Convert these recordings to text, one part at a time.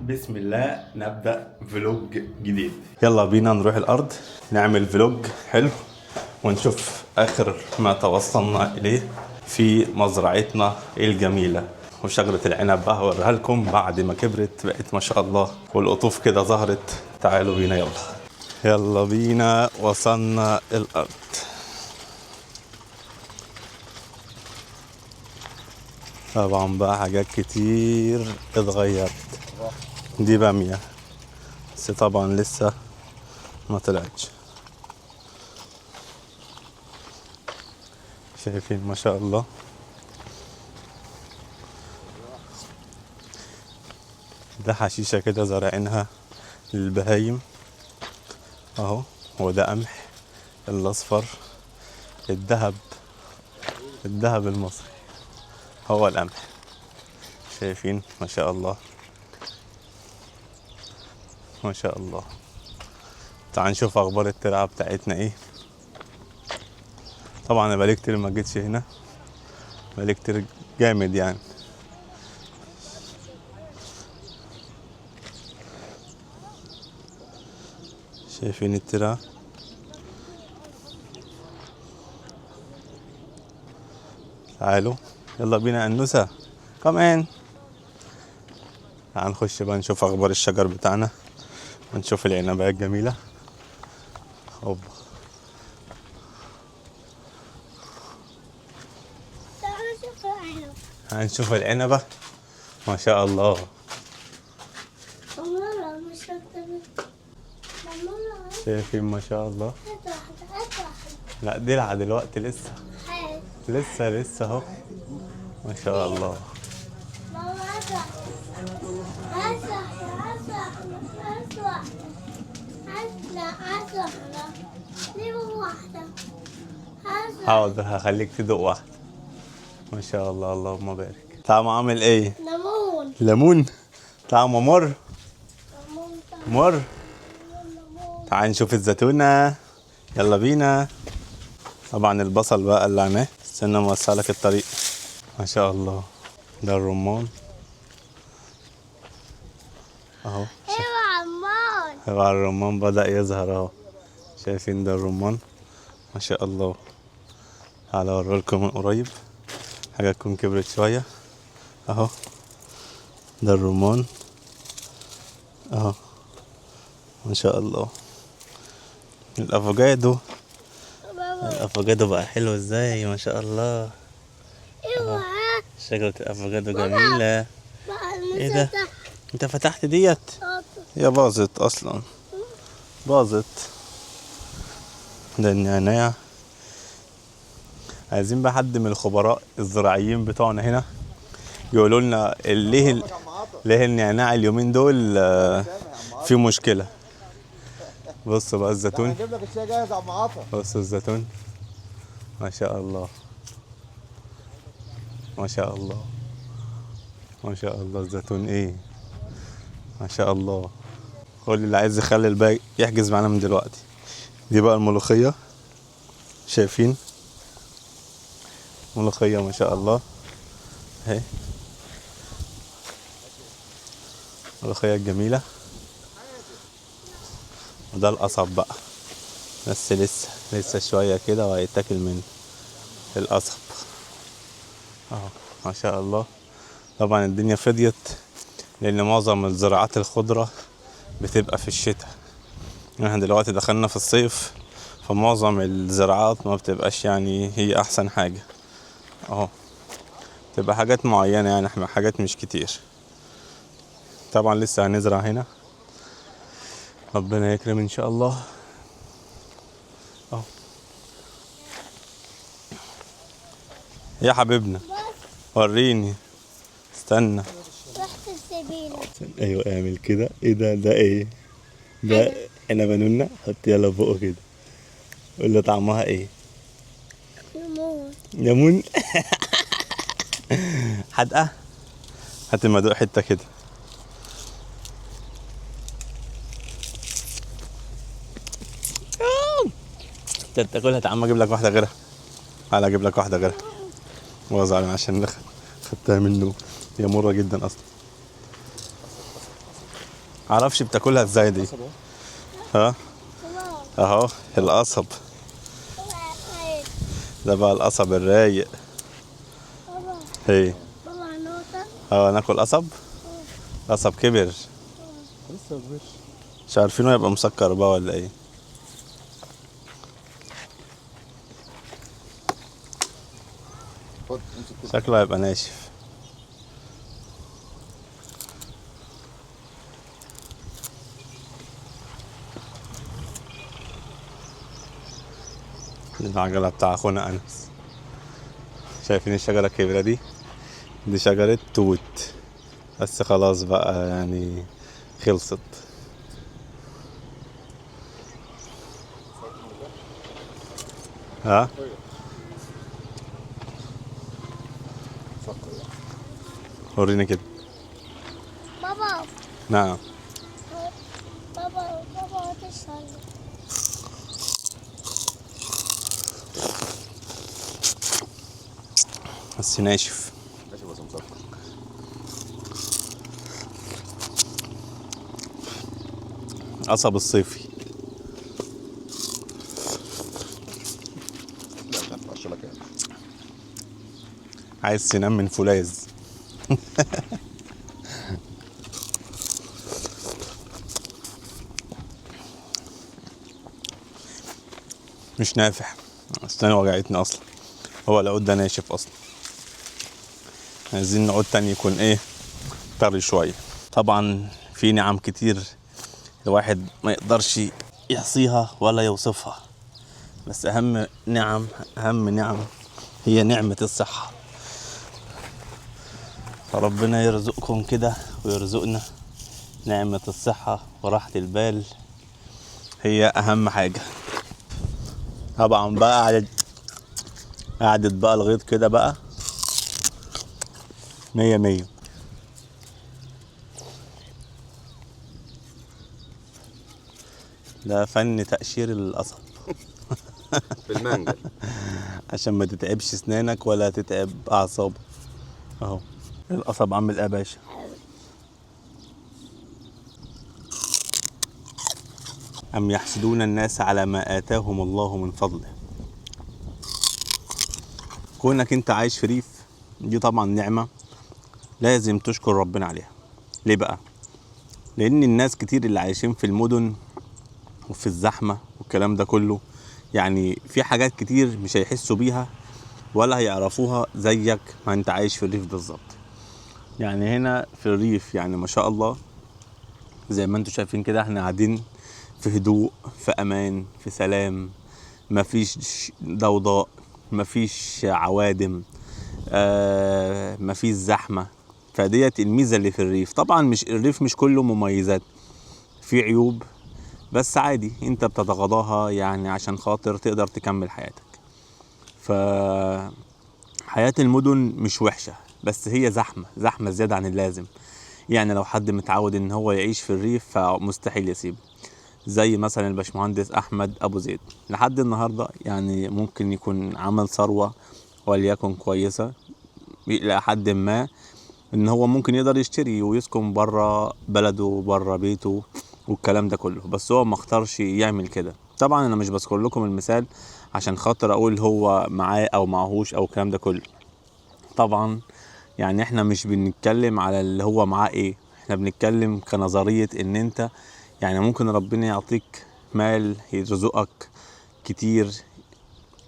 بسم الله نبدأ فلوج جديد. يلا بينا نروح الأرض نعمل فلوج حلو ونشوف آخر ما توصلنا إليه في مزرعتنا الجميلة. وشجرة العنب بقى هوريها لكم بعد ما كبرت بقت ما شاء الله والقطوف كده ظهرت. تعالوا بينا يلا بينا وصلنا الأرض. طبعا بقى حاجات كتير اتغيرت. دي بامية بس طبعا لسه ما طلعتش. شايفين ما شاء الله. ده حشيشة كده زارعينها للبهايم اهو. وده قمح الاصفر. الذهب المصري هو القمح. شايفين ما شاء الله ما شاء الله. تعال نشوف اخبار الترعه بتاعتنا ايه. طبعا انا بقالي كتير ما جيتش هنا، بقالي كتير جامد يعني. شايفين الترعه. تعالوا يلا بينا انوسه كمان. تعال نخش بقى نشوف اخبار الشجر بتاعنا ونشوف العنبايه الجميله. هوبا هنشوف العنبه ما شاء الله. شايفين ما شاء الله. لا دلع دلوقتي لسه اهو ما شاء الله. حاضر هخليك تدوق واحدة. ما شاء الله اللهم بارك. طعمه عامل ايه؟ ليمون. طعمه مر. تعال نشوف الزيتونة. يلا بينا. طبعا البصل بقى قلعناه. استنى موسع لك الطريق. ما شاء الله. ده الرمان اهو. هو الرمان بدأ يظهر اهو. شايفين ده الرمان ما شاء الله. تعالى اوريلكم من قريب حاجة تكون كبرت شوية اهو. ده الرمان اهو ما شاء الله. الافوكادو بقى حلو ازاي ما شاء الله. شجرة الافوكادو جميلة. ايه ده انت فتحت ديت؟ هي باظت اصلا باظت. ده النعناع. عايزين بقى حد من الخبراء الزراعيين بتوعنا هنا يقولوا لنا ليه النعناع اليومين دول في مشكلة. بص بقى الزيتون. هجيب لك الشاي جاهز يا عم عطا. بص الزيتون ما شاء الله ما شاء الله ما شاء الله. الزيتون ايه ما شاء الله. كل اللي عايز يخلي الباقي يحجز معانا من دلوقتي. دي بقى الملوخية. شايفين ملوخية ما شاء الله اهي. ملوخية جميلة. وده القصب بقى بس لسه شوية كده وهيتاكل من القصب اهو ما شاء الله. طبعا الدنيا فضيت لان معظم الزراعات الخضرة بتبقى في الشتاء. احنا دلوقتي دخلنا في الصيف فمعظم الزراعات ما بتبقاش يعني هي احسن حاجة اهو. تبقى حاجات معينة يعني حاجات مش كتير. طبعا لسه هنزرع هنا ربنا يكرم ان شاء الله اهو. يا حبيبنا وريني. استنى رحت السبيلة. ايوه اعمل كده. ايه ده ايه ده؟ عنبة نونة. حط يلا بقه كده. قول له طعمها ايه؟ ليمون. حدقة. هات المدوق حتة كده. انت تاكلها. تعال اجيب لك واحدة غيرها. تعالى اجيب لك واحدة غيرها. وزع عشان خدتها منه. هي مرة جدا اصلا. معرفش بتاكلها ازاي دي. قصب اهو. ها خلاص. اهو القصب بابا عيد. ده بقى، القصب الرايق. بابا هي بابا نوصل. ناكل قصب. قصب كبر، لسه ما كبرش. مش عارفينه يبقى مسكر بقى ولا ايه. خد امسك كده. شكله هيبقى ناشف. دي العجلة بتاع اخونا انس. شايفين الشجرة الكبيرة دي؟ دي شجرة توت، بس خلاص بقى يعني خلصت. ها سكر يعني. وريني كده. بابا نعم. بابا تشرب. بس ناشف. ماشي بس مسكر. قصب الصيفي. لا مش عارف اشرب لك يعني. عايز سنان من فولاذ. مش نافع، اسناني وجعتني اصلا. هو العود ده ناشف اصلا. عايزين نعود تاني يكون ايه، طري شويه. طبعا في نعم كتير الواحد ما يقدرش يحصيها ولا يوصفها، بس اهم نعم هي نعمة الصحة. فربنا يرزقكم كده ويرزقنا نعمة الصحة وراحة البال، هي اهم حاجة. طبعا بقى قعدت بقى الغيط كده بقى مية مية. ده فن تقشير القصب بالمانجا. عشان ما تتعبش اسنانك ولا تتعب اعصابك. اهو القصب عامل ايه يا باشا؟ أم يحسدون الناس على ما آتاهم الله من فضله. كونك انت عايش في ريف، دي طبعا نعمة لازم تشكر ربنا عليها. ليه بقى؟ لأن الناس كتير اللي عايشين في المدن وفي الزحمة والكلام ده كله، يعني في حاجات كتير مش هيحسوا بيها ولا هيعرفوها زيك ما انت عايش في الريف بالظبط. يعني هنا في الريف يعني ما شاء الله زي ما انتم شايفين كده، احنا قاعدين في هدوء، في امان، في سلام، مفيش ضوضاء، مفيش عوادم، مفيش زحمة. فديت الميزة اللي في الريف. طبعا مش الريف مش كله مميزات، في عيوب، بس عادي انت بتتغاضاها يعني عشان خاطر تقدر تكمل حياتك. فحياة المدن مش وحشة، بس هي زحمة زيادة عن اللازم. يعني لو حد متعود ان هو يعيش في الريف فمستحيل يسيبه. زي مثلا الباشمهندس احمد ابو زيد لحد النهارده، يعني ممكن يكون عمل ثروه وليكن كويسه الى حد ما، ان هو ممكن يقدر يشتري ويسكن بره بلده بره بيته والكلام ده كله، بس هو ما اختارش يعمل كده. طبعا انا مش بذكر لكم المثال عشان خاطر اقول هو معاه او معهوش او الكلام ده كله. طبعا يعني احنا مش بنتكلم على اللي هو معاه ايه، احنا بنتكلم كنظرية ان انت يعني ممكن ربنا يعطيك مال يرزقك كتير،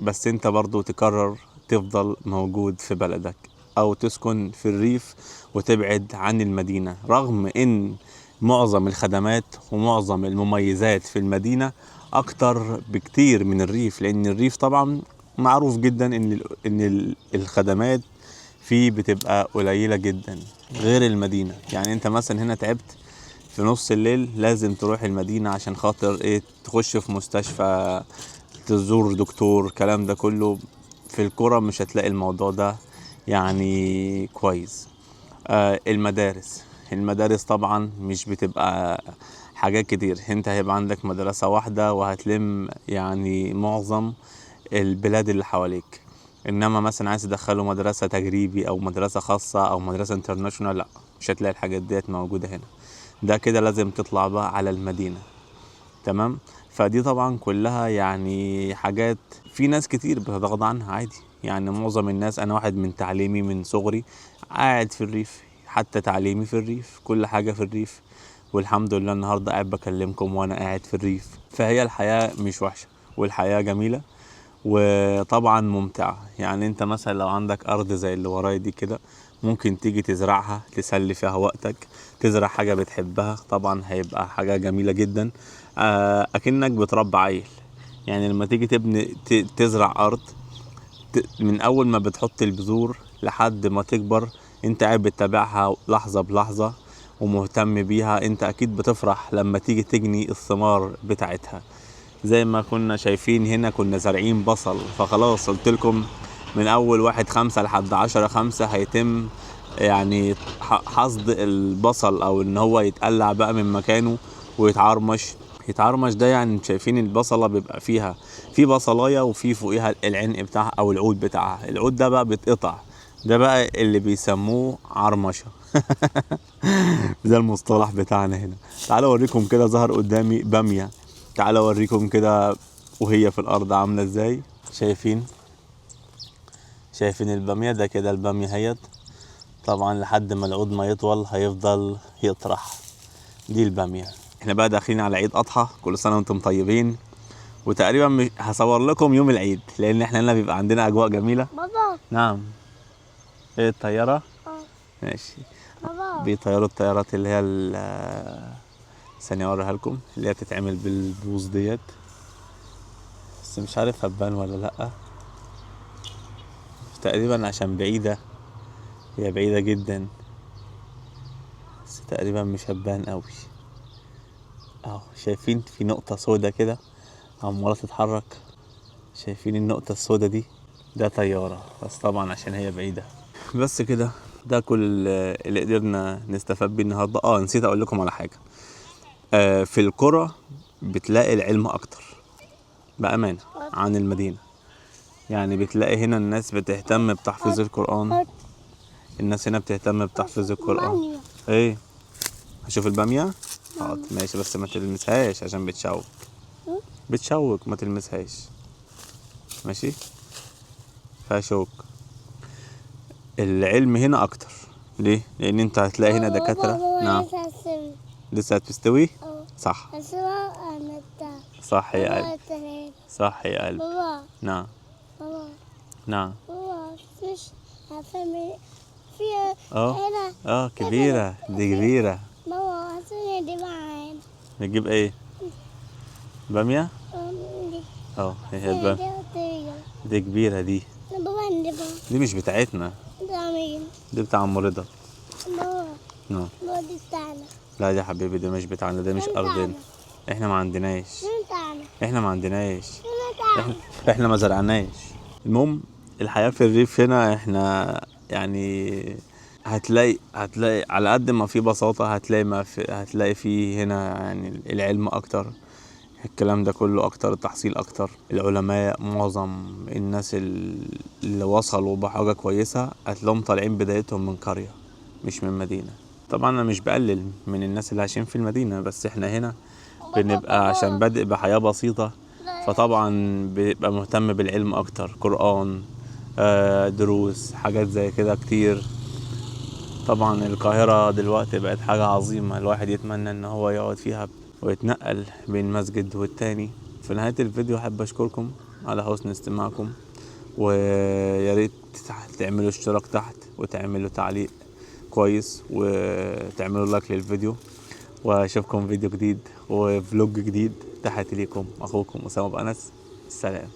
بس انت برضو تقرر تفضل موجود في بلدك او تسكن في الريف وتبعد عن المدينة، رغم ان معظم الخدمات ومعظم المميزات في المدينة اكتر بكتير من الريف. لان الريف طبعا معروف جدا ان الخدمات فيه بتبقى قليلة جدا غير المدينة. يعني انت مثلا هنا تعبت في نص الليل لازم تروح المدينة عشان خاطر ايه، تخش في مستشفى، تزور دكتور، الكلام ده كله. في القرى مش هتلاقي الموضوع ده يعني كويس. المدارس طبعا مش بتبقى حاجات كتير، انت هيبقى عندك مدرسة واحدة وهتلم يعني معظم البلاد اللي حواليك. انما مثلا عايز تدخله مدرسة تجريبي او مدرسة خاصة او مدرسة انترناشونال، لا مش هتلاقي الحاجات ديت موجودة هنا. ده كده لازم تطلع بقى على المدينة. تمام. فدي طبعا كلها يعني حاجات في ناس كتير بتتغاضى عنها عادي. يعني معظم الناس، انا واحد من تعليمي من صغري قاعد في الريف، حتى تعليمي في الريف، كل حاجة في الريف، والحمد لله النهاردة قاعد بكلمكم وانا قاعد في الريف. فهي الحياة مش وحشة، والحياة جميلة وطبعا ممتعة. يعني انت مثلا لو عندك ارض زي اللي ورايا دي كده، ممكن تيجي تزرعها، تسلي فيها وقتك، تزرع حاجة بتحبها، طبعا هيبقى حاجة جميلة جدا. اكنك بتربي عيل. يعني لما تيجي تبني تزرع ارض، من اول ما بتحط البذور لحد ما تكبر، انت قاعد بتتابعها لحظة بلحظة ومهتم بيها. انت اكيد بتفرح لما تيجي تجني الثمار بتاعتها. زي ما كنا شايفين هنا كنا زارعين بصل، فخلاص قلت لكم من اول 1/5 لحد 10/5 هيتم يعني حصد البصل، او ان هو يتقلع بقى من مكانه ويتعرمش. يتعرمش ده يعني شايفين البصلة بيبقى فيها في بصلاية وفي فوقيها العنق بتاعها او العود بتاعها. العود ده بقى بيتقطع، ده بقى اللي بيسموه عرمشة. ده المصطلح بتاعنا هنا. تعالوا اوريكم كده، ظهر قدامي بامية. تعالوا اوريكم كده وهي في الارض عاملة ازاي. شايفين البامية ده كده، البامية هيت طبعا لحد ما العود ما يطول هيفضل يطرح. دي البامية. احنا بقى داخلين على عيد اضحى، كل سنة وانتم طيبين. وتقريبا مش هصور لكم يوم العيد لان احنا هنا بيبقى عندنا اجواء جميلة. بابا. نعم. ايه الطيارة؟ ماشي. بابا. بيطيروا الطيارات اللي هي ثانية اوريها لكم، اللي هي بتتعمل بالبوص ديت، بس مش عارف هتبان ولا لأ. تقريبا عشان بعيدة، هي بعيدة جدا، بس تقريبا مش هتبان قوي. اهو شايفين في نقطة سودا كده عمالة تتحرك. شايفين النقطة السودا دي؟ ده طيارة، بس طبعا عشان هي بعيدة. بس كده، ده كل اللي قدرنا نستفاد بيه النهاردة. نسيت اقول لكم على حاجة. في القرى بتلاقي العلم اكتر بأمانة عن المدينة. يعني بتلاقي هنا الناس بتهتم بتحفيظ القرآن. الناس هنا بتهتم بتحفيظ القرآن. ايه؟ هشوف البامية؟ حاضر ماشي، بس ما تلمسهاش عشان بتشوك، ما تلمسهاش ماشي، فيها شوك. العلم هنا اكتر. ليه؟ لان انت هتلاقي هنا دكاترة. نعم. لسه هتستوي. صح. صح يا قلب. صح يا قلب. نعم. نعم. كبيرة، دي كبيرة. نجيب ايه؟ بامية؟ هي البامية دي كبيرة. دي مش بتاعتنا، دي بتاع ام رضا. نعم. دي بتاعنا. لا يا حبيبي، دي مش بتاعنا، دي مش ارضنا. احنا ما عندناش. احنا ما زرعناش. المهم الحياة في الريف هنا، احنا يعني هتلاقي على قد ما في بساطة، هتلاقي في هنا يعني العلم اكتر، الكلام ده كله اكتر، التحصيل اكتر، العلماء، معظم الناس اللي وصلوا بحاجة كويسة هتلاقيهم طالعين بدايتهم من قرية مش من مدينة. طبعا انا مش بقلل من الناس اللي عايشين في المدينة، بس احنا هنا بنبقى عشان بادئ بحياة بسيطة، فطبعا بيبقى مهتم بالعلم اكتر، قرآن، دروس، حاجات زي كده كتير. طبعا القاهرة دلوقتي بقت حاجة عظيمة، الواحد يتمنى ان هو يقعد فيها ويتنقل بين مسجد والتاني. في نهاية الفيديو حابب اشكركم على حسن استماعكم، وياريت تعملوا اشتراك تحت وتعملوا تعليق كويس وتعملوا لايك للفيديو، واشوفكم فيديو جديد وفلوج جديد. تحياتي ليكم، اخوكم اسامة ابو انس. السلام.